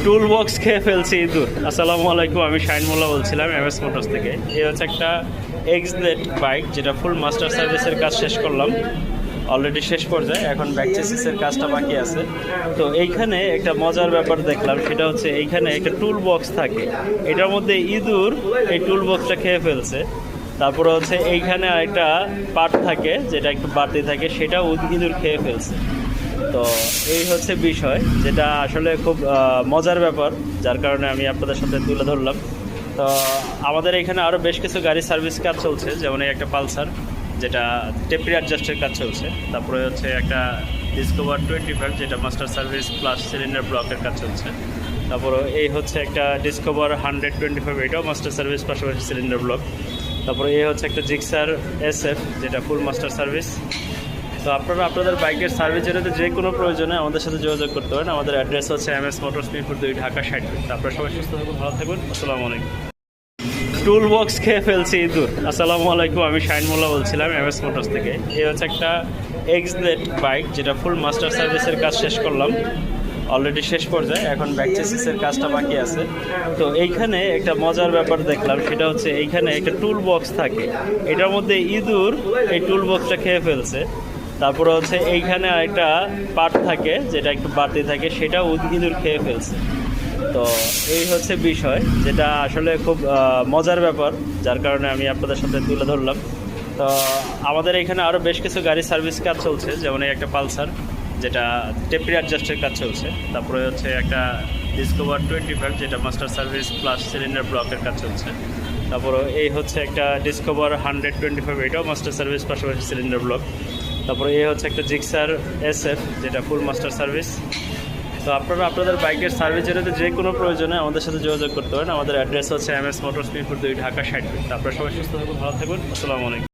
Tool box খেয়ে ফেলছি ইঁদুর। আসসালামু আলাইকুম, আমি শাইন মোল্লা বলছিলাম এমএস মোটরস থেকে। এই হচ্ছে একটা এক্সজেড বাইক, যেটা ফুল মাস্টার সার্ভিসের কাজ শেষ করলাম, অলরেডি শেষ পর্যায়ে। এখন ব্যাক চেসিসের কাজটা বাকি আছে। তো এইখানে একটা মজার ব্যাপার দেখলাম, সেটা হচ্ছে এইখানে একটা টুল বক্স থাকে, এটার মধ্যে ইঁদুর এই টুল বক্সটা খেয়ে ফেলছে। তারপরে হচ্ছে এইখানে একটা পার্ট থাকে, যেটা একটু বাড়তি থাকে, সেটাও ইঁদুর খেয়ে ফেলছে। তো এই হচ্ছে বিষয়, যেটা আসলে খুব মজার ব্যাপার, যার কারণে আমি আপনাদের সাথে তুলে ধরলাম। তো আমাদের এখানে আরও বেশ কিছু গাড়ি সার্ভিস কাজ চলছে, যেমন এই একটা পালসার, যেটা টেপরি অ্যাডজাস্টের কাজ চলছে। তারপরে হচ্ছে একটা ডিসকভার 25, যেটা মাস্টার সার্ভিস প্লাস সিলিন্ডার ব্লকের কাজ চলছে। তারপরে এই হচ্ছে একটা ডিসকভার 125, এটাও মাস্টার সার্ভিস পাশাপাশি সিলিন্ডার ব্লক। তারপরে এই হচ্ছে একটা জিক্সার SF, যেটা ফুল মাস্টার সার্ভিস। তো আপনারা আপনাদের বাইকের সার্ভিস জেনারেতে যে কোনো প্রয়োজনে আমাদের সাথে যোগাযোগ করতে পারেন। আমাদের অ্যাড্রেস হচ্ছে MS Motors Mirpur 2, Dhaka 60 feet. আপনারা সবাই সুস্থ থাকুন, ভালো থাকবেন। আসসালামু আলাইকুম। টুল বক্স খেয়ে ফেলছি ইঁদুর। আসসালামু আলাইকুম, আমি শাইন মোল্লা বলছিলাম এমএস মোটরস থেকে। এই হচ্ছে একটা এক্সজেড বাইক, যেটা ফুল মাস্টার সার্ভিসের কাজ শেষ করলাম, অলরেডি শেষ পর্যায়ে। এখন ব্যাক চেসিসের কাজটা বাকি আছে। তো এইখানে একটা মজার ব্যাপার দেখলাম, সেটা হচ্ছে এইখানে একটা টুল বক্স থাকে, এটার মধ্যে ইঁদুর এই টুল বক্সটা খেয়ে ফেলছে। তারপরে হচ্ছে এইখানে একটা পার্ট থাকে, যেটা একটু বাড়তি থাকে, সেটাও ইঁদুর খেয়ে ফেলছে। তো এই হচ্ছে বিষয়, যেটা আসলে খুব মজার ব্যাপার, যার কারণে আমি আপনাদের সাথে তুলে ধরলাম। তো আমাদের এখানে আরও বেশ কিছু গাড়ি সার্ভিস কাজ চলছে, যেমন এই একটা পালসার, যেটা টেপরি অ্যাডজাস্টের কাজ চলছে। তারপরে হচ্ছে একটা ডিসকভার 25, যেটা মাস্টার সার্ভিস প্লাস সিলিন্ডার ব্লকের কাজ চলছে। তারপরে এই হচ্ছে একটা ডিসকভার 125, এটাও মাস্টার সার্ভিস পাশাপাশি সিলিন্ডার ব্লক। তারপরে এই হচ্ছে একটা জিক্সার SF, যেটা ফুল মাস্টার সার্ভিস। তো আপনারা আপনাদের বাইকের সার্ভিস জেনারেতে যে কোনো প্রয়োজনে আমাদের সাথে যোগাযোগ করতে পারেন। আমাদের অ্যাড্রেস হচ্ছে MS Motors Mirpur 2, Dhaka 60 feet. আপনারা সবাই সুস্থ থাকুন, ভালো থাকবেন। আসসালামু আলাইকুম।